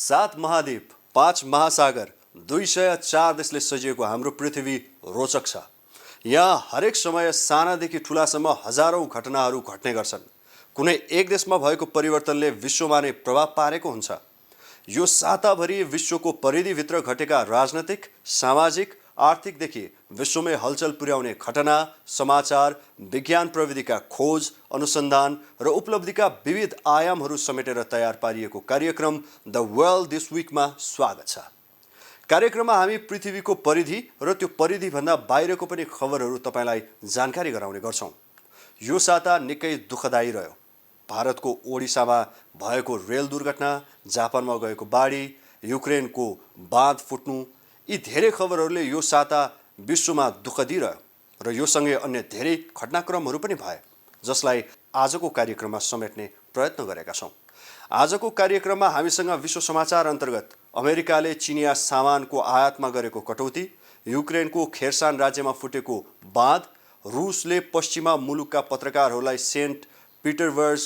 7 महाद्वीप, 5 महासागर, 204 देशले सजिएको हाम्रो पृथ्वी रोचक छ। यहाँ हरेक समय सानादेखि ठुलासम्म हजारौं घटनाहरू घट्ने गर्छन्। कुनै एक देशमा भएको परिवर्तनले विश्वमा नै प्रभाव पारेको हुन्छ। यो साताभरि विश्वको परिधिभित्र घटेका राजनैतिक, सामाजिक, आर्थिकदेखि विश्वमै हलचल पुर्याउने घटना, समाचार, विज्ञान प्रविधिका खोज, अनुसन्धान र उपलब्धिका विविध आयामहरू समेटेर तयार पारिएको कार्यक्रम द वर्ल्ड दिस विकमा स्वागत छ। कार्यक्रममा हामी पृथ्वीको परिधि र त्यो परिधिभन्दा बाहिरको पनि खबरहरू तपाईलाई जानकारी गराउने गर्छौं। यो साता निकै दुःखदायी रह्यो। भारतको ओडिसामा भएको रेल दुर्घटना, जापानमा गएको बाढी, युक्रेनको बाँध फुट्नु, यी धेरै खबरहरूले यो साता विश्वमा दुःख दिइरह्यो र यो सँगै अन्य धेरै घटनाक्रमहरू पनि भए, जसलाई आजको कार्यक्रममा समेट्ने प्रयत्न गरेका छौं। आजको कार्यक्रममा हामीसँग विश्व समाचार अन्तर्गत अमेरिकाले चिनिया सामानको आयातमा गरेको कटौती, युक्रेनको खेर्सन राज्यमा फुटेको बाँध, रुसले पश्चिमा मुलुकका पत्रकारहरूलाई सेन्ट पिटरबर्ग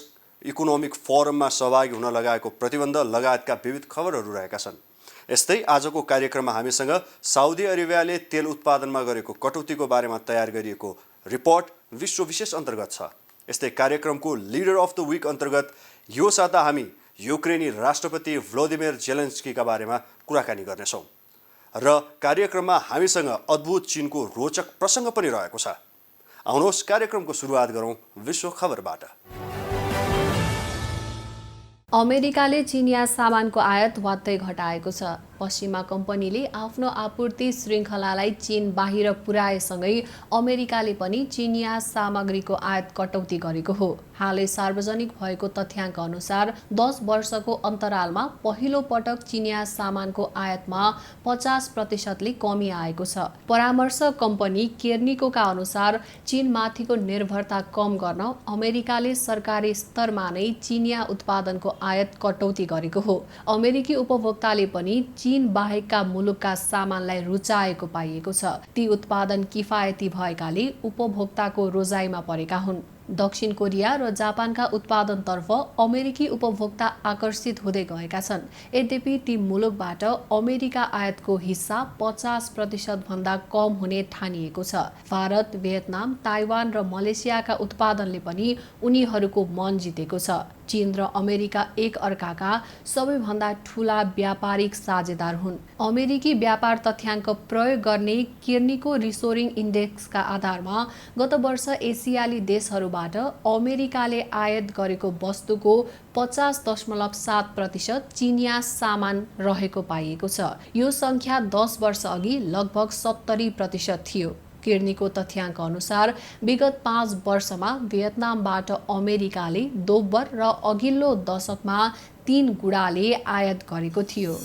इकोनोमिक फोरममा सहभागी हुन लगाएको प्रतिबन्ध लगायतका विविध खबरहरू रहेका छन्। यस्तै आजको कार्यक्रममा हामीसँग साउदी अरेबियाले तेल उत्पादनमा गरेको कटौतीको बारेमा तयार गरिएको रिपोर्ट विश्व विशेष अन्तर्गत छ। यस्तै कार्यक्रमको लिडर अफ द विक अन्तर्गत यो साता हामी युक्रेनी राष्ट्रपति भ्लोदिमिर जेलेन्स्कीका बारेमा कुराकानी गर्नेछौँ र कार्यक्रममा हामीसँग अद्भुत चीनको रोचक प्रसङ्ग पनि रहेको छ। आउनुहोस् कार्यक्रमको सुरुवात गरौँ विश्व खबरबाट। अमेरिकाले चिनिया सामानको आयात वात्तै घटाएको छ। पश्चिमा कम्पनीले आफ्नो आपूर्ति श्रृङ्खलालाई चीन बाहिर पुर्याएसँगै अमेरिकाले पनि चिनिया सामग्रीको आयात कटौती गरेको हो। हालै सार्वजनिक भएको तथ्याङ्क अनुसार 10 वर्षको अन्तरालमा पहिलो पटक चिनिया सामानको आयातमा 50% कमी आएको छ। परामर्श कम्पनी केर्निकोका अनुसार चीनमाथिको निर्भरता कम गर्न अमेरिकाले सरकारी स्तरमा नै चिनिया उत्पादनको आयात कटौती गरेको हो। अमेरिकी उपभोक्ताले पनि चीन बाहेकका मुलुकका सामानलाई रुचाएको पाइएको छ। ती उत्पादन किफायती भएकाले उपभोक्ताको रोजाइमा परेका हुन्। दक्षिण कोरिया र जापानका उत्पादनतर्फ अमेरिकी उपभोक्ता आकर्षित हुँदै गएका छन्। यद्यपि ती मुलुकबाट अमेरिका आयातको हिस्सा 50% भन्दा कम हुने ठानिएको छ। भारत, भियतनाम, ताइवान र मलेसियाका उत्पादनले पनि उनीहरूको मन जितेको छ। चीन र अमेरिका एक अर्काका सबैभन्दा ठूला व्यापारिक साझेदार हुन्। अमेरिकी व्यापार तथ्याङ्क प्रयोग गर्ने केर्निको रिसोरिङ इन्डेक्सका आधारमा गत वर्ष एसियाली देशहरूबाट अमेरिकाले आयात गरेको वस्तुको 50.7% चिनिया सामान रहेको पाइएको छ। यो सङ्ख्या 10 वर्ष अघि लगभग 70% थियो। केर्नीको तथ्याङ्क अनुसार विगत 5 वर्षमा भियतनामबाट अमेरिकाले दोब्बर र अघिल्लो दशकमा 3 गुणाले आयात गरेको थियो।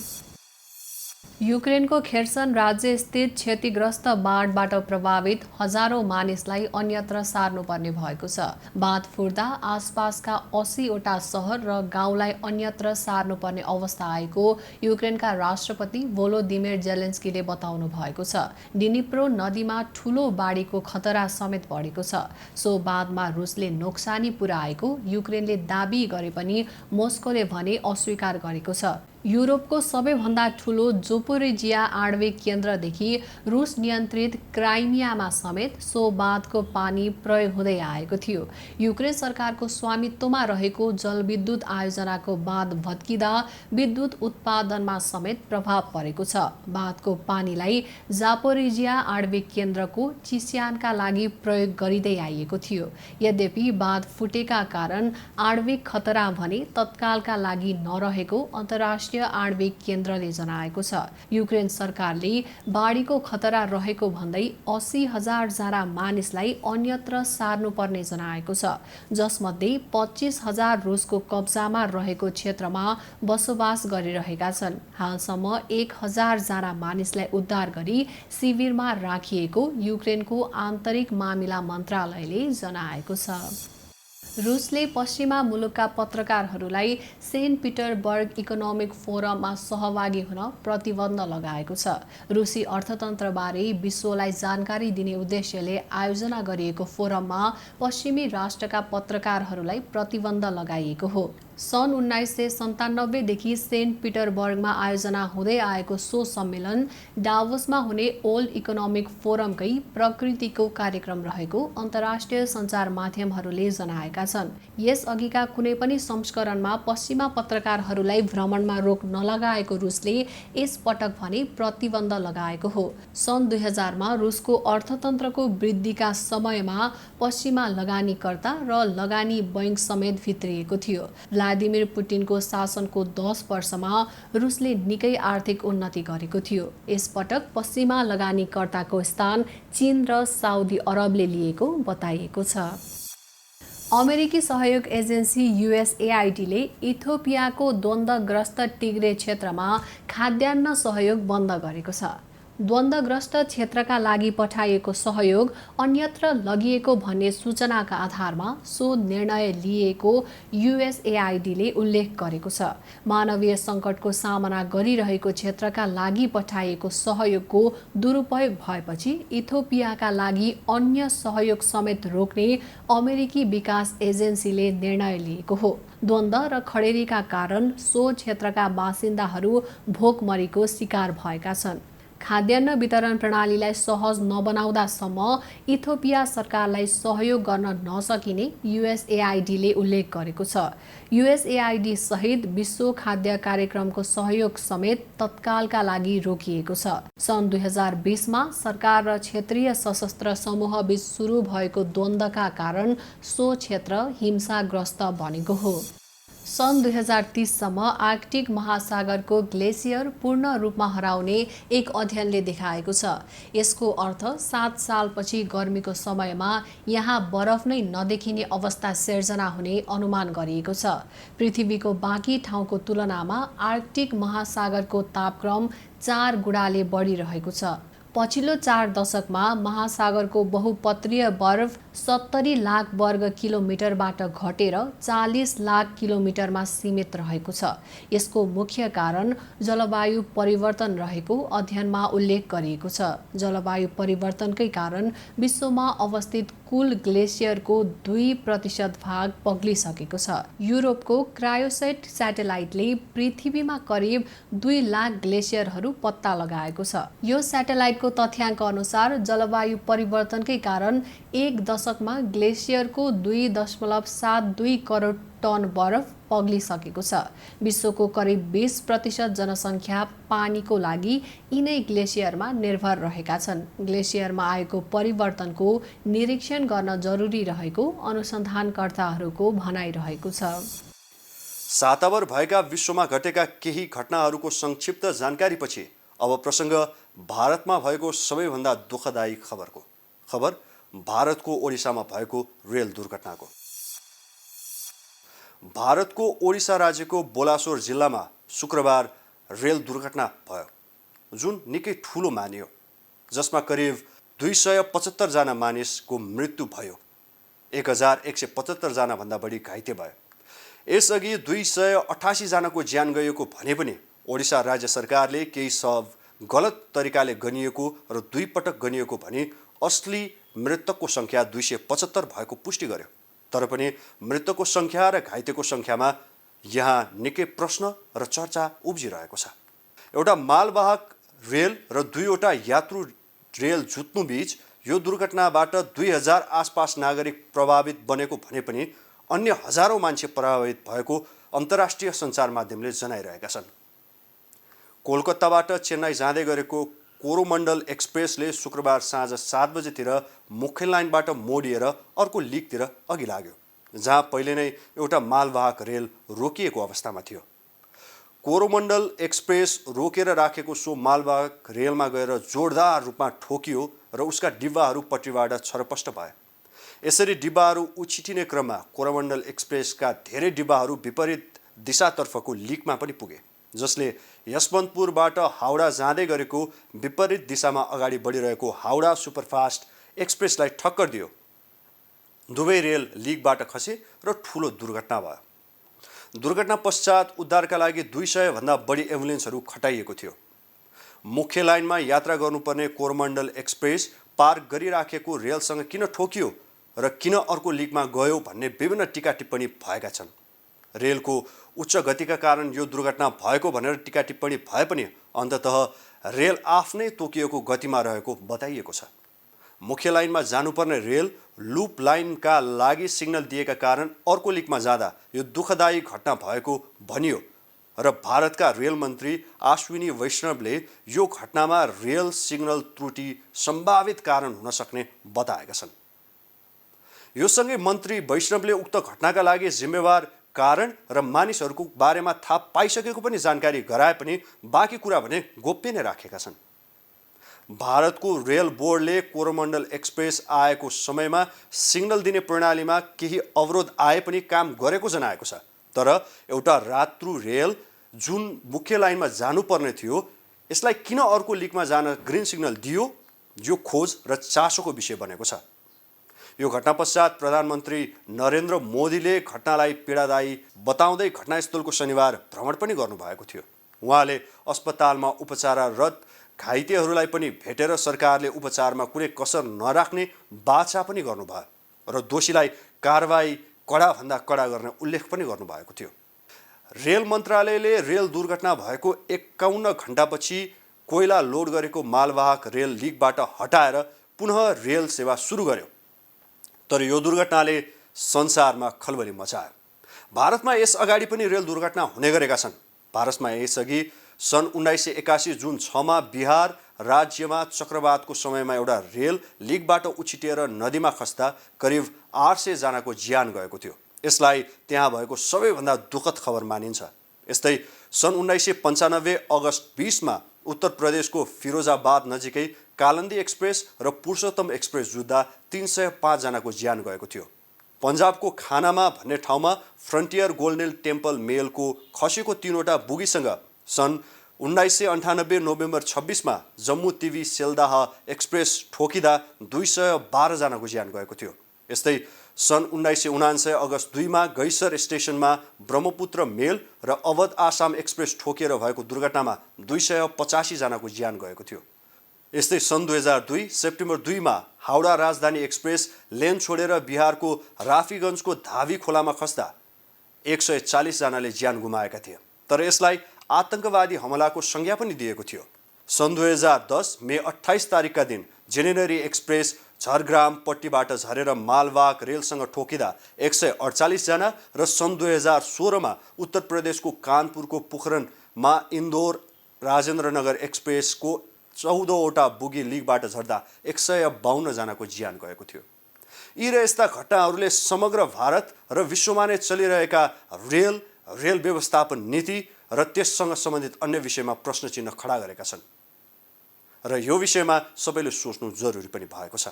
युक्रेनको खेर्सन राज्य स्थित क्षतिग्रस्त बाढबाट प्रभावित हजारौं मानिसलाई अन्यत्र सार्नुपर्ने भएको छ। बाँध फुट्दा आसपासका 80वटा सहर र गाउँलाई अन्यत्र सार्नुपर्ने अवस्था आएको युक्रेनका राष्ट्रपति भोलोदिमिर जेलेन्स्कीले बताउनु भएको छ। डिनिप्रो नदीमा ठूलो बाढीको खतरा समेत बढेको छ। सो बाँधमा रुसले नोक्सानी पुर्याएको युक्रेनले दाबी गरे पनि मोस्कोले भने अस्वीकार गरेको छ। युरोपको सबैभन्दा ठूलो जोपोरेजिया आणविक केन्द्रदेखि रुस नियन्त्रित क्राइमियामा समेत सो बाँधको पानी प्रयोग हुँदै आएको थियो। युक्रेन सरकारको स्वामित्वमा रहेको जलविद्युत आयोजनाको बाँध भत्किँदा विद्युत उत्पादनमा समेत प्रभाव परेको छ। बाँधको पानीलाई जापोरेजिया आणविक केन्द्रको चिस्यानका लागि प्रयोग गरिँदै आइएको थियो। यद्यपि बाँध फुटेका कारण आणविक खतरा भने तत्कालका लागि नरहेको अन्तर्राष्ट्रिय आणविक केन्द्रले जनाएको छ। युक्रेन सरकारले बाढीको खतरा रहेको भन्दै 80,000 जना मानिसलाई अन्यत्र सार्नुपर्ने जनाएको छ, जसमध्ये 25,000 रुसको कब्जामा रहेको क्षेत्रमा बसोबास गरिरहेका छन्। हालसम्म 1,000 जना मानिसलाई उद्धार गरी शिविरमा राखिएको युक्रेनको आन्तरिक मामिला मन्त्रालयले जनाएको छ। रुसले पश्चिमा मुलुकका पत्रकारहरूलाई सेन्ट पिटरबर्ग इकोनोमिक फोरममा सहभागी हुन प्रतिबन्ध लगाएको छ। रुसी अर्थतन्त्रबारे विश्वलाई जानकारी दिने उद्देश्यले आयोजना गरिएको फोरममा पश्चिमी राष्ट्रका पत्रकारहरूलाई प्रतिबन्ध लगाइएको हो। सन् 1997देखि सेन्ट पिटरबर्गमा आयोजना हुँदै आएको सो सम्मेलन डाभोसमा हुने वर्ल्ड इकोनोमिक फोरमकै प्रकृतिको कार्यक्रम रहेको अन्तर्राष्ट्रिय सञ्चार माध्यमहरूले जनाएका छन्। यसअघिका कुनै पनि संस्करणमा पश्चिमा पत्रकारहरूलाई भ्रमणमा रोक नलगाएको रुसले यस पटक भने प्रतिबन्ध लगाएको हो। सन् 2000मा रुसको अर्थतन्त्रको वृद्धिका समयमा पश्चिमा लगानीकर्ता र लगानी बैंक समेत भित्रिएको थियो। भ्लादिमिर पुटिनको शासनको 10 वर्षमा रुसले निकै आर्थिक उन्नति गरेको थियो। यसपटक पश्चिमा लगानीकर्ताको स्थान चीन र साउदी अरबले लिएको बताइएको छ। अमेरिकी सहयोग एजेन्सी USAIDले इथियोपियाको द्वन्द्वग्रस्त टिग्रे क्षेत्रमा खाद्यान्न सहयोग बन्द गरेको छ। द्वन्द्वग्रस्त क्षेत्रका लागि पठाइएको सहयोग अन्यत्र लगिएको भन्ने सूचनाका आधारमा सो निर्णय लिएको USAIDले उल्लेख गरेको छ। मानवीय सङ्कटको सामना गरिरहेको क्षेत्रका लागि पठाइएको सहयोगको दुरुपयोग भएपछि इथियोपियाका लागि अन्य सहयोग समेत रोक्ने अमेरिकी विकास एजेन्सीले निर्णय लिएको हो। द्वन्द्व र खडेरीका कारण सो क्षेत्रका बासिन्दाहरू भोकमरीको शिकार भएका छन्। खाद्यान्न वितरण प्रणालीलाई सहज नबनाउँदासम्म इथियोपिया सरकारलाई सहयोग गर्न नसकिने USAIDले उल्लेख गरेको छ। USAID सहित विश्व खाद्य कार्यक्रमको सहयोग समेत तत्कालका लागि रोकिएको छ। सन् 2020मा सरकार र क्षेत्रीय सशस्त्र समूहबीच सुरु भएको द्वन्द्वका कारण सो क्षेत्र हिंसाग्रस्त बनेको हो। सन् 2030सम्म आर्कटिक महासागरको ग्लेसियर पूर्ण रूपमा हराउने एक अध्ययनले देखाएको छ। यसको अर्थ 7 सालपछि गर्मीको समयमा यहाँ बरफ नै नदेखिने अवस्था सिर्जना हुने अनुमान गरिएको छ। पृथ्वीको बाँकी ठाउँको तुलनामा आर्कटिक महासागरको तापक्रम 4 गुणाले बढिरहेको छ। पछिल्लो 4 दशकमा महासागरको बहुपत्रीय बर्फ 70 लाख वर्ग किलोमिटरबाट घटेर 40 लाख किलोमिटरमा सीमित रहेको छ। यसको मुख्य कारण जलवायु परिवर्तन रहेको अध्ययनमा उल्लेख गरिएको छ। जलवायु परिवर्तनकै कारण विश्वमा अवस्थित कुल ग्लेसियरको 2% भाग पग्लिसकेको छ। युरोपको क्रायोसेट स्याटेलाइटले पृथ्वीमा करिब 2 लाख ग्लेसियरहरू पत्ता लगाएको छ। यो स्याटेलाइटको तथ्याङ्क अनुसार जलवायु परिवर्तनकै कारण एक दशकमा ग्लेसियरको 2.72 करोड टन बरफ पग्लिसकेको छ। विश्वको करिब 20% जनसङ्ख्या पानीको लागि यिनै ग्लेसियरमा निर्भर रहेका छन्। ग्लेसियरमा आएको परिवर्तनको निरीक्षण गर्न जरुरी रहेको अनुसन्धानकर्ताहरूको भनाइरहेको छ। साताभर भएका विश्वमा घटेका केही घटनाहरूको संक्षिप्त जानकारीपछि अब प्रसङ्ग भारतमा भएको सबैभन्दा दुःखदायी खबर भारतको ओडिसामा भएको रेल दुर्घटनाको। भारतको ओडिसा राज्यको बोलासोर जिल्लामा शुक्रबार रेल दुर्घटना भयो, जुन निकै ठुलो मानियो, जसमा करिब 275 जना मानिसको मृत्यु भयो। 1175 जना भन्दा बढी घाइते भए। यसअघि 288 जनाको ज्यान गएको भने पनि ओडिसा राज्य सरकारले केही शव गलत तरिकाले गनिएको र 2 पटक गनिएको भनी असली मृतकको सङ्ख्या 275 भएको पुष्टि गर्यो। तर पनि मृतकको सङ्ख्या र घाइतेको सङ्ख्यामा यहाँ निकै प्रश्न र चर्चा उब्जिरहेको छ। एउटा मालवाहक रेल र 2वटा यात्रु रेल जुत्नु बीच यो दुर्घटनाबाट 2000 आसपास नागरिक प्रभावित बनेको भने पनि अन्य हजारौं मान्छे प्रभावित भएको अन्तर्राष्ट्रिय सञ्चार माध्यमले जनाइरहेका छन्। कोलकाताबाट चेन्नई जाँदै गरेको कोरोमण्डल एक्सप्रेसले शुक्रबार साँझ 7 बजेतिर मुख्य लाइनबाट मोडिएर अर्को लिकतिर अघि लाग्यो, जहाँ पहिले नै एउटा मालवाहक रेल रोकिएको अवस्थामा थियो। कोरोमण्डल एक्सप्रेस रोकेर राखेको सो मालवाहक रेलमा गएर जोरदार रूपमा ठोकियो र उसका डिब्बाहरू पट्टीबाट छरपष्ट भए। यसरी डिब्बाहरू उछिटिने क्रममा कोरोमण्डल एक्सप्रेसका धेरै डिब्बाहरू विपरीत दिशातर्फको लिकमा पनि पुगे, जसले यशवन्तपुरबाट हाउडा जाँदै गरेको विपरीत दिशामा अगाडि बढिरहेको हाउडा सुपरफास्ट एक्सप्रेसलाई ठक्कर दियो। दुवै रेल लिकबाट खसे र ठुलो दुर्घटना भयो। दुर्घटना पश्चात उद्धारका लागि 200 भन्दा बढी एम्बुलेन्सहरू खटाइएको थियो। मुख्य लाइनमा यात्रा गर्नुपर्ने कोरोमण्डल एक्सप्रेस पार्क गरिराखेको रेलसँग किन ठोकियो र किन अर्को लिकमा गयो भन्ने विभिन्न टीका टिप्पणी भएका छन्। रेलको उच्च गतिका कारण यो दुर्घटना भएको भनेर टिका टिप्पणी भए पनि अन्ततः रेल आफ्नै तोकिएको गतिमा रहेको बताइएको छ। मुख्य लाइनमा जानुपर्ने रेल लुप लाइनका लागि सिग्नल दिएका कारण अर्को लिकमा जाँदा यो दुःखदायी घटना भएको भनियो र भारतका रेल मन्त्री अश्विनी वैष्णवले यो घटनामा रेल सिग्नल त्रुटि सम्भावित कारण हुन सक्ने बताएका छन्। यो सँगै मन्त्री वैष्णवले उक्त घटनाका लागि जिम्मेवार कारण र मानिसहरूको बारेमा थाहा पाइसकेको पनि जानकारी गराए पनि बाँकी कुरा भने गोप्य नै राखेका छन्। भारतको रेल बोर्डले कोरोमण्डल एक्सप्रेस आएको समयमा सिग्नल दिने प्रणालीमा केही अवरोध आए पनि काम गरेको जनाएको छ। तर एउटा रात्रु रेल जुन मुख्य लाइनमा जानुपर्ने थियो यसलाई किन अर्को लिकमा जान ग्रिन सिग्नल दियो, यो खोज र चासोको विषय बनेको छ। यो घटना पश्चात प्रधानमन्त्री नरेन्द्र मोदीले घटनालाई पीडादायी बताउँदै घटनास्थलको शनिबार भ्रमण पनि गर्नुभएको थियो। उहाँले अस्पतालमा उपचाररत घाइतेहरूलाई पनि भेटेर सरकारले उपचारमा कुनै कसर नराख्ने बाचा पनि गर्नुभयो र दोषीलाई कारबाही कडाभन्दा कडा गर्ने उल्लेख पनि गर्नुभएको थियो। रेल मन्त्रालयले रेल दुर्घटना भएको 51 घण्टापछि कोइला लोड गरेको मालवाहक रेल लिकबाट हटाएर पुनः रेल सेवा सुरु गर्यो। तर यो दुर्घटनाले संसारमा खलबली मचायो। भारतमा यस अगाडि पनि रेल दुर्घटना हुने गरेका छन्। भारतमा यसअघि सन् 1981 जुन 6 मा बिहार राज्यमा चक्रवातको समयमा एउटा रेल लिकबाट उछिटिएर नदीमा खस्दा करिब 800 जनाको ज्यान गएको थियो। यसलाई त्यहाँ भएको सबैभन्दा दुःखद खबर मानिन्छ। यस्तै सन् 1995 अगस्त 20 मा उत्तर प्रदेशको फिरोजाबाद नजिकै कालन्दी एक्सप्रेस र पुरुषोत्तम एक्सप्रेस जुत्दा 305 जनाको ज्यान गएको थियो। पन्जाबको खानामा भन्ने ठाउँमा फ्रन्टियर गोल्डेन टेम्पल मेलको खसेको 3वटा बुगीसँग सन् 1998 नोभेम्बर 26 मा जम्मू तिवी सेल्दाह एक्सप्रेस ठोकिँदा 212 जनाको ज्यान गएको थियो। यस्तै सन् 1979 अगस्त 2 मा गैसर स्टेसनमा ब्रह्मपुत्र मेल र अवध आसाम एक्सप्रेस ठोकिएर भएको दुर्घटनामा 285 जनाको ज्यान गएको थियो। यस्तै सन् 2002 सेप्टेम्बर 2 मा हाउडा राजधानी एक्सप्रेस लेन छोडेर बिहारको राफीगञ्जको धावी खोलामा खस्दा 140 जनाले ज्यान गुमाएका थिए। तर यसलाई आतंकवादी हमलाको संज्ञा पनि दिएको थियो। सन् 2010 मे 28 तारिकका दिन जेनेनरी एक्सप्रेस झरग्राम पट्टीबाट झरेर मालवाहक रेलसँग ठोकिँदा 148 जना र सन् 2016 मा उत्तर प्रदेशको कानपुरको पोखरनमा इन्दौर राजेन्द्रनगर एक्सप्रेसको 14वटा बुगी लिकबाट झर्दा 152 जनाको ज्यान गएको थियो। यी र यस्ता घटनाहरूले समग्र भारत र विश्वमा नै चलिरहेका रेल व्यवस्थापन नीति र त्यससँग सम्बन्धित अन्य विषयमा प्रश्न चिन्ह खडा गरेका छन् र यो विषयमा सबैले सोच्नु जरुरी पनि भएको छ।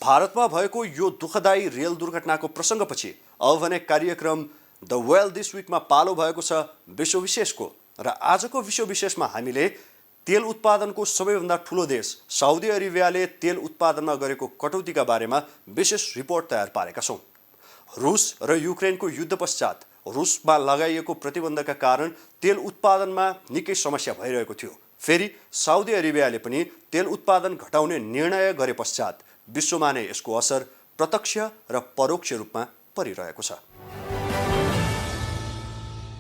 भारतमा भएको यो दुःखदायी रेल दुर्घटनाको प्रसङ्गपछि अब भने कार्यक्रम द वेल दिस विकमा पालो भएको छ विश्व विशेषको र आजको विश्व विशेषमा हामीले तेल उत्पादनको सबैभन्दा ठूलो देश साउदी अरेबियाले तेल उत्पादनमा गरेको कटौतीका बारेमा विशेष रिपोर्ट तयार पारेका छौँ। रुस र युक्रेनको युद्ध पश्चात रुसमा लगाइएको प्रतिबन्धका कारण तेल उत्पादनमा निकै समस्या भइरहेको थियो। फेरि साउदी अरेबियाले पनि तेल उत्पादन घटाउने निर्णय गरे पश्चात विश्वमा नै यसको असर प्रत्यक्ष र परोक्ष रूपमा परिरहेको छ।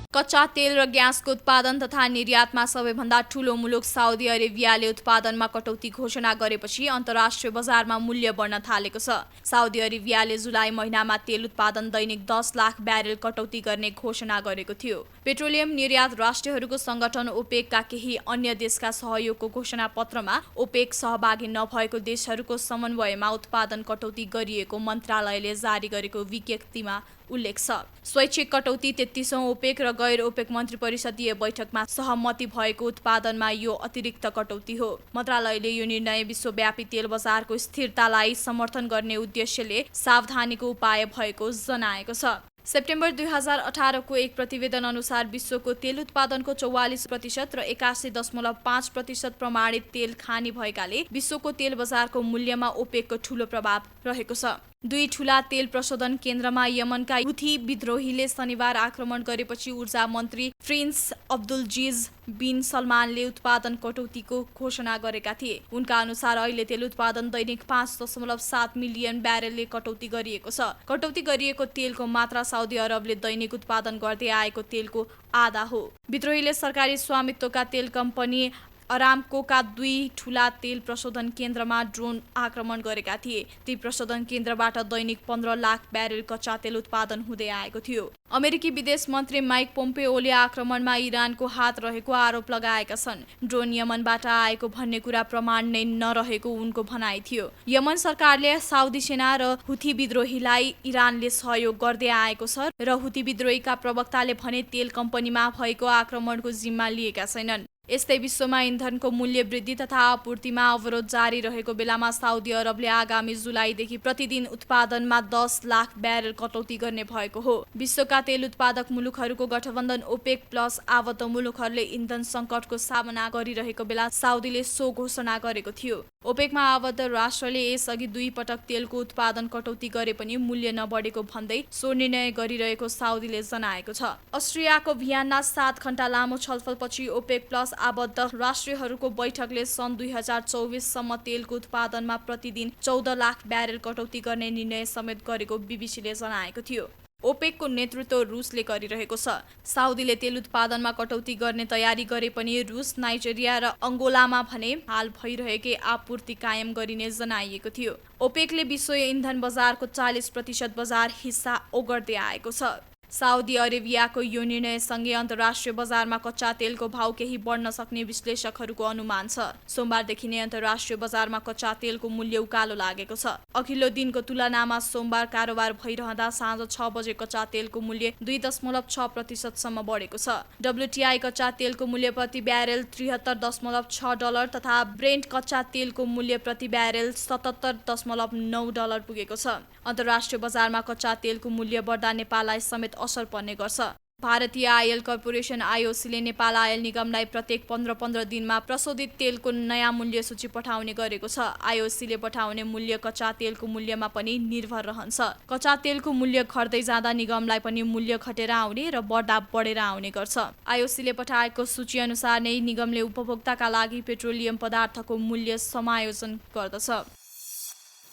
कच्चा तेल र ग्यासको उत्पादन तथा निर्यातमा सबैभन्दा ठूलो मुलुक साउदी अरेबियाले उत्पादनमा कटौती घोषणा गरेपछि अन्तर्राष्ट्रिय बजारमा मूल्य बढ्न थालेको छ। साउदी अरेबियाले जुलाई महिनामा तेल उत्पादन दैनिक 10 लाख ब्यारेल कटौती गर्ने घोषणा गरेको थियो। पेट्रोलियम निर्यात राष्ट्रहरूको संगठन ओपेकका केही अन्य देशका सहयोगको घोषणा पत्रमा ओपेक सहभागी नभएको देशहरूको समन्वयमा उत्पादन कटौती गरिएको मन्त्रालयले जारी गरेको विज्ञप्तिमा उल्लेख छ। स्वैच्छिक कटौती 33औं ओपेक र गैर ओपेक मन्त्री परिषदीय बैठकमा सहमति भएको उत्पादनमा यो अतिरिक्त कटौती हो। मन्त्रालयले यो निर्णय विश्वव्यापी तेल बजारको स्थिरतालाई समर्थन गर्ने उद्देश्यले सावधानीको उपाय भएको जनाएको छ। सेप्टेम्बर 2018 को एक प्रतिवेदन अनुसार विश्वको तेल उत्पादनको 44% र 81.5% प्रमाणित तेल खानी भएकाले विश्वको तेल बजारको मूल्यमा ओपेकको ठूलो प्रभाव रहेको छ। दुई ठूला तेल प्रशोधन केन्द्रमा यमनका हुथी विद्रोहीले शनिबार आक्रमण गरेपछि ऊर्जा मन्त्री प्रिन्स अब्दुलजिज बिन सलमानले उत्पादन कटौतीको घोषणा गरेका थिए। उनका अनुसार अहिले तेल उत्पादन दैनिक 5.7 मिलियन ब्यारेलले कटौती गरिएको छ। कटौती गरिएको तेलको मात्रा साउदी अरबले दैनिक उत्पादन गर्दै आएको तेलको आधा हो। विद्रोहीले सरकारी स्वामित्वका तेल कम्पनी अरामकोका दुई ठूला तेल प्रशोधन केन्द्रमा ड्रोन आक्रमण गरेका थिए। ती प्रशोधन केन्द्रबाट दैनिक 15 लाख ब्यारेल कच्चा तेल उत्पादन हुँदै आएको थियो। अमेरिकी विदेश मन्त्री माइक पोम्पेओले आक्रमणमा इरानको हात रहेको आरोप लगाएका छन्। ड्रोन यमनबाट आएको भन्ने कुरा प्रमाण नै नरहेको उनको भनाइ थियो। यमन सरकारले साउदी सेना र हुथी विद्रोहीलाई इरानले सहयोग गर्दै आएको छ र हुथी विद्रोहीका प्रवक्ताले भने तेल कम्पनीमा भएको आक्रमणको जिम्मा लिएका छैनन्। यस्तै विश्वमा इन्धनको मूल्य वृद्धि तथा आपूर्तिमा अवरोध जारी रहेको बेलामा साउदी अरबले आगामी जुलाईदेखि प्रतिदिन उत्पादनमा 10 लाख ब्यारेल कटौती गर्ने भएको हो। विश्वका तेल उत्पादक मुलुकहरूको गठबन्धन ओपेक प्लस आबद्ध मुलुकहरूले इन्धन सङ्कटको सामना गरिरहेको बेला साउदीले सो घोषणा गरेको थियो। ओपेकमा आबद्ध राष्ट्रले यसअघि 2 पटक तेलको उत्पादन कटौती गरे पनि मूल्य नबढेको भन्दै सो निर्णय गरिरहेको साउदीले जनाएको छ। अस्ट्रियाको भियन्ना 7 घण्टा लामो छलफलपछि ओपेक प्लस आबद्ध राष्ट्रहरूको बैठकले सन् 2024 सम्म तेलको उत्पादनमा प्रतिदिन 14 लाख ब्यारेल कटौती गर्ने निर्णय समेत गरेको बीबीसीले जनाएको थियो। ओपेकको नेतृत्व रुसले गरिरहेको छ। साउदीले तेल उत्पादनमा कटौती गर्ने तयारी गरे पनि रुस, नाइजेरिया र अङ्गोलामा भने हाल भइरहेकै आपूर्ति कायम गरिने जनाइएको थियो। ओपेकले विश्व इन्धन बजारको 40% बजार हिस्सा ओगट्दै आएको छ। साउदी अरेबियाको यो निर्णयसँगै अन्तर्राष्ट्रिय बजारमा कच्चा तेलको भाव केही बढ्न सक्ने विश्लेषकहरूको अनुमान छ। सोमबारदेखि नै अन्तर्राष्ट्रिय बजारमा कच्चा तेलको मूल्य उकालो लागेको छ। अघिल्लो दिनको तुलनामा सोमबार कारोबार भइरहँदा साँझ 6 बजे कच्चा तेलको मूल्य 2.6% सम्म बढेको छ। WTI कच्चा तेलको मूल्य प्रति ब्यारेल $73.6 तथा ब्रेन्ट कच्चा तेलको मूल्य प्रति ब्यारेल $77.9 पुगेको छ। अन्तर्राष्ट्रिय बजारमा कच्चा तेलको मूल्य बढ्दा नेपाललाई समेत असर पर्ने गर्छ। भारतीय आयल कर्पोरेसन आइओसीले नेपाल आयल निगमलाई प्रत्येक 15 दिनमा प्रशोधित तेलको नयाँ मूल्य सूची पठाउने गरेको छ। आइओसीले पठाउने मूल्य कच्चा तेलको मूल्यमा पनि निर्भर रहन्छ। कच्चा तेलको मूल्य घट्दै जाँदा निगमलाई पनि मूल्य घटेर आउने र बढ्दा बढेर आउने गर्छ। आइओसीले पठाएको सूची अनुसार नै निगमले उपभोक्ताका लागि पेट्रोलियम पदार्थको मूल्य समायोजन गर्दछ।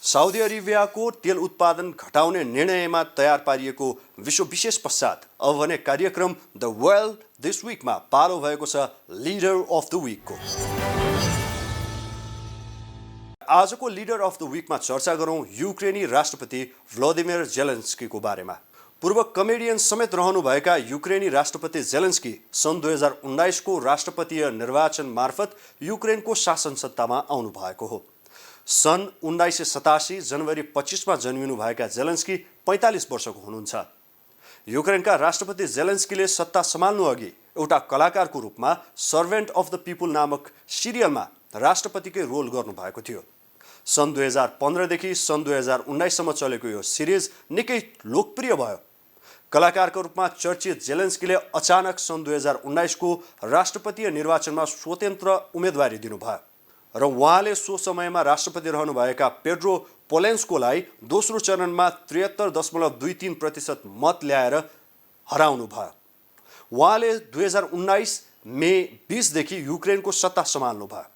साउदी अरेबियाको तेल उत्पादन घटाउने निर्णयमा तयार पारिएको विश्व विशेष पश्चात अब भने कार्यक्रम द वर्ल्ड दिस विकमा पालो भएको छ लिडर अफ द विकको। आजको लिडर अफ द विकमा चर्चा गरौँ युक्रेनी राष्ट्रपति भ्लादिमिर जेलेन्स्कीको बारेमा। पूर्व कमेडियन समेत रहनुभएका युक्रेनी राष्ट्रपति जेलेन्स्की सन् 2019 को राष्ट्रपतीय निर्वाचन मार्फत युक्रेनको शासन सत्तामा आउनु भएको हो। सन् 1987 जनवरी 25 जन्मिनुभएका जेलेन्स्की 45 वर्षको हुनुहुन्छ। युक्रेनका राष्ट्रपति जेलेन्स्कीले सत्ता सम्हाल्नु अघि एउटा कलाकारको रूपमा सर्भेन्ट अफ द पिपुल नामक सिरियलमा राष्ट्रपतिकै रोल गर्नुभएको थियो। सन् 2015 देखि सन् 2019 सम्म चलेको यो सिरिज निकै लोकप्रिय भयो। कलाकारको रूपमा चर्चित जेलेन्स्कीले अचानक सन् 2019 को राष्ट्रपतीय निर्वाचनमा स्वतन्त्र उम्मेदवारी दिनुभयो र उहाँले सो समयमा राष्ट्रपति रहनुभएका पेड्रो पोलेन्स्कोलाई दोस्रो चरणमा 73.23% मत ल्याएर हराउनु भयो। उहाँले 2019 मे 20 देखि युक्रेनको सत्ता सम्हाल्नु भयो।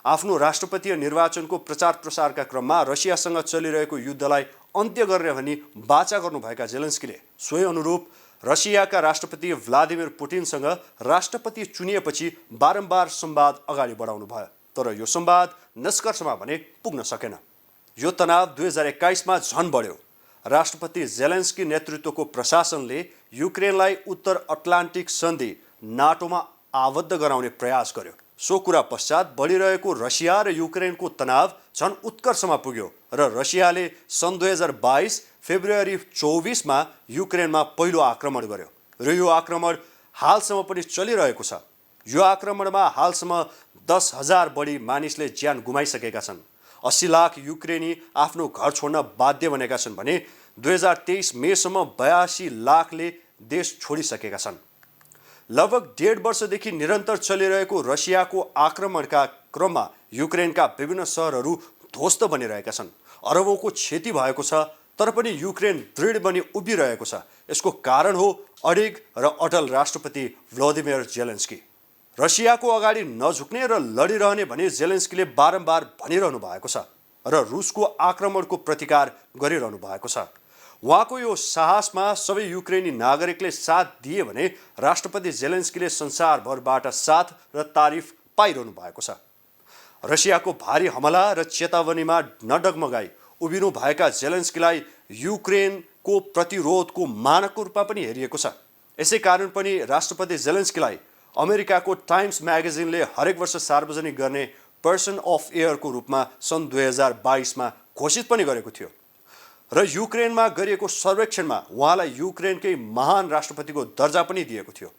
आफ्नो राष्ट्रपतीय निर्वाचनको प्रचार प्रसारका क्रममा रसियासँग चलिरहेको युद्धलाई अन्त्य गर्ने भनी वाचा गर्नुभएका जेलेन्स्कीले सोही अनुरूप रसियाका राष्ट्रपति भ्लादिमिर पुटिनसँग राष्ट्रपति चुनिएपछि बारम्बार संवाद अगाडि बढाउनु भयो, तर यो संवाद निष्कर्षमा भने पुग्न सकेन। यो तनाव 2021 मा झन बढ्यो। राष्ट्रपति जेलेन्स्की नेतृत्वको प्रशासनले युक्रेनलाई उत्तर अटलान्टिक सन्धि नाटोमा आबद्ध गराउने प्रयास गर्यो। सो कुरा पश्चात बढिरहेको रसिया र युक्रेनको तनाव झन उत्कर्षमा पुग्यो र रसियाले सन् 2022 फेब्रुअरी 24 मा युक्रेनमा पहिलो आक्रमण गर्यो र यो आक्रमण हालसम्म पनि चलिरहेको छ। यो आक्रमणमा हालसम्म 10,000 बढी मानिसले ज्यान गुमाइसकेका छन्। 80 लाख युक्रेनी आफ्नो घर छोड्न बाध्य बनेका छन् भने 2023 मेसम्म 82 लाखले देश छोडिसकेका छन्। लगभग 1.5 वर्षदेखि निरन्तर चलिरहेको रसियाको आक्रमणका क्रममा युक्रेनका विभिन्न सहरहरू ध्वस्त बनिरहेका छन्। अरबौंको क्षति भएको छ, तर पनि युक्रेन दृढ बनी उभिरहेको छ। यसको कारण हो अडिग र अटल राष्ट्रपति भ्लादिमिर जेलेन्स्की। रसियाको अगाडि नझुक्ने र लडिरहने भनी जेलेन्स्कीले बारम्बार भनिरहनु भएको छ र रुसको आक्रमणको प्रतिकार गरिरहनु भएको छ। उहाँको यो साहसमा सबै युक्रेनी नागरिकले साथ दिए भने राष्ट्रपति जेलेन्स्कीले संसारभरबाट साथ र तारिफ पाइरहनु भएको छ। रसियाको भारी हमला र चेतावनीमा नडगमगाई उभिनु भएका जेलेन्स्कीलाई युक्रेनको प्रतिरोधको मानकको रूपमा पनि हेरिएको छ। यसै कारण पनि राष्ट्रपति जेलेन्स्कीलाई अमेरिकाको टाइम्स म्यागजिनले हरेक वर्ष सार्वजनिक गर्ने पर्सन अफ इयरको रूपमा सन् 2022मा घोषित पनि गरेको थियो र युक्रेनमा गरिएको सर्वेक्षणमा उहाँलाई युक्रेनकै महान राष्ट्रपतिको दर्जा पनि दिएको थियो।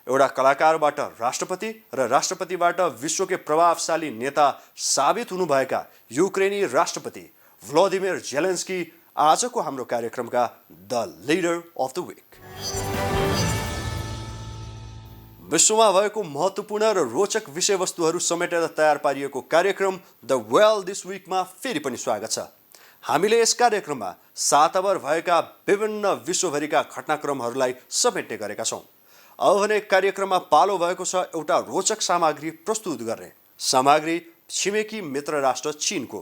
एउटा कलाकारबाट राष्ट्रपति र राष्ट्रपतिबाट विश्वकै प्रभावशाली नेता साबित हुनुभएका युक्रेनी राष्ट्रपति भ्लादिमिर जेलेन्स्की आजको हाम्रो कार्यक्रमका the leader of the week. विश्वमा भएको महत्त्वपूर्ण र रोचक विषयवस्तुहरू समेटेर तयार पारिएको कार्यक्रम द वर्ल्ड दिस विकमा फेरि पनि स्वागत छ। हामीले यस कार्यक्रममा साताभर भएका विभिन्न विश्वभरिका घटनाक्रमहरूलाई समेट्ने गरेका छौँ। अब भने कार्यक्रममा पालो भएको छ एउटा रोचक सामग्री प्रस्तुत गर्ने। सामग्री छिमेकी मित्र राष्ट्र चीनको।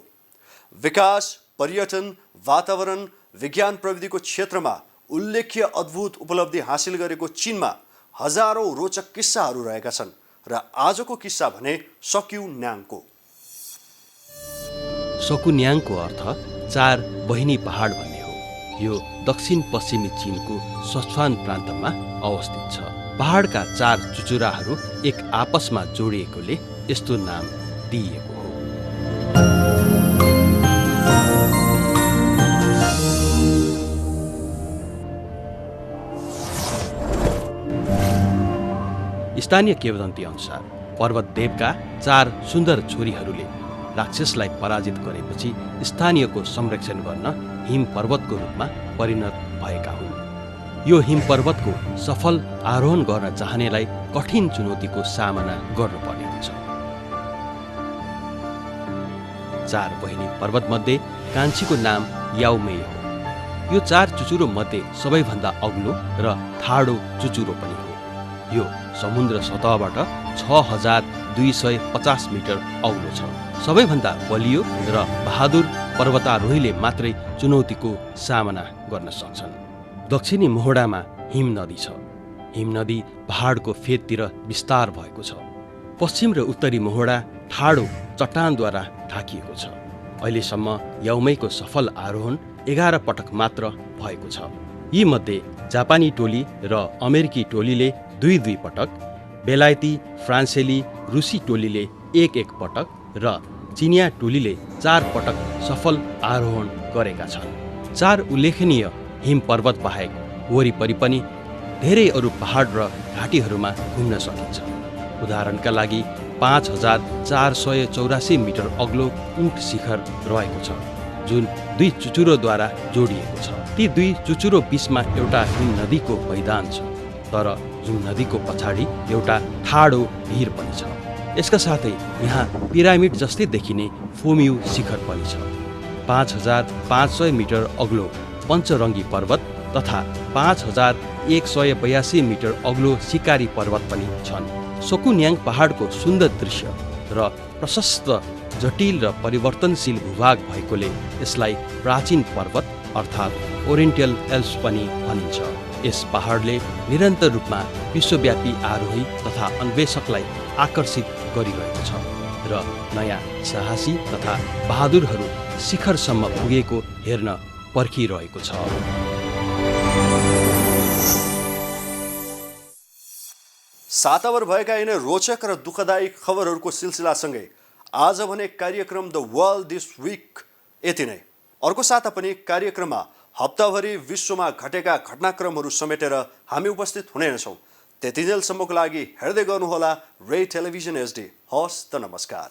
विकास, पर्यटन, वातावरण, विज्ञान प्रविधिको क्षेत्रमा उल्लेख्य अद्भुत उपलब्धि हासिल गरेको चीनमा हजारौं रोचक किस्साहरू रहेका छन् र आजको किस्सा भने सकुन्याङको। सकुन्याङको अर्थ 4 बहिनी पहाड भन्ने हो। यो दक्षिण पश्चिमी चीनको सचुआन प्रान्तमा अवस्थित छ। पहाडका 4 चुचुराहरू एक आपसमा जोडिएकोले यस्तो नाम दिइएको हो। स्थानीय किंवदन्ती अनुसार पर्वत देवका 4 सुन्दर छोरीहरूले राक्षसलाई पराजित गरेपछि स्थानीयको संरक्षण गर्न हिम पर्वतको रूपमा परिणत भएका हुन्। यो हिम पर्वतको सफल आरोहण गर्न चाहनेलाई कठिन चुनौतीको सामना गर्नुपर्ने हुन्छ। 4 बहिनी पर्वतमध्ये कान्छीको नाम याउमे हो। यो 4 चुचुरो मध्ये सबैभन्दा अग्लो र ठाडो चुचुरो पनि हो। यो समुद्र सतहबाट 6250 मिटर अग्लो छ। सबैभन्दा बलियो र बहादुर पर्वतारोहीले मात्रै चुनौतीको सामना गर्न सक्छन्। दक्षिणी मोहडामा हिम नदी छ। हिम नदी पहाडको फेदतिर विस्तार भएको छ। पश्चिम र उत्तरी मोहडा ठाडो चट्टानद्वारा ढाकिएको छ। अहिलेसम्म याउमेको सफल आरोहण 11 पटक मात्र भएको छ। यी मध्ये जापानी टोली र अमेरिकी टोलीले 2 पटक, बेलायती, फ्रान्सेली, रुसी टोलीले 1 पटक र चिनिया टोलीले 4 पटक सफल आरोहण गरेका छन्। 4 उल्लेखनीय हिम पर्वत बाहेक वरिपरि पनि धेरै अरू पहाड र घाटीहरूमा घुम्न सकिन्छ। उदाहरणका लागि 5484 मिटर अग्लो ऊँट शिखर रहेको छ, जुन 2 चुचुरोद्वारा जोडिएको छ। ती 2 चुचुरो बीचमा एउटा हिम नदीको मैदान छ, तर हिम नदीको पछाडि एउटा ठाडो भिर पनि छ। यसका साथै यहाँ पिरामिड जस्तै देखिने फोमियु शिखर पनि छ। 5500 मिटर अग्लो पञ्चरङ्गी पर्वत तथा 5182 मिटर अग्लो सिकारी पर्वत पनि छन्। सकुन्याङ पहाडको सुन्दर दृश्य र प्रशस्त, जटिल र परिवर्तनशील भूभाग भएकोले यसलाई प्राचीन पर्वत अर्थात् ओरिएन्टल एल्प्स पनि भनिन्छ। यस पहाडले निरन्तर रूपमा विश्वव्यापी आरोही तथा अन्वेषकलाई आकर्षित गरिरहेको छ र नयाँ साहसी तथा बहादुरहरू शिखरसम्म पुगेको हेर्न पर्खिरहेको छ। साताभर भएका यिनै रोचक र दुःखदायी खबरहरूको सिलसिलासँगै आज भने कार्यक्रम द वर्ल्ड दिस विक यति नै। अर्को साता पनि कार्यक्रममा हप्ताभरि विश्वमा घटेका घटनाक्रमहरू समेटेर हामी उपस्थित हुने नै छौँ। त्यतिन्जेलसम्मको लागि हेर्दै गर्नुहोला रे टेलिभिजन HD। हवस् त, नमस्कार।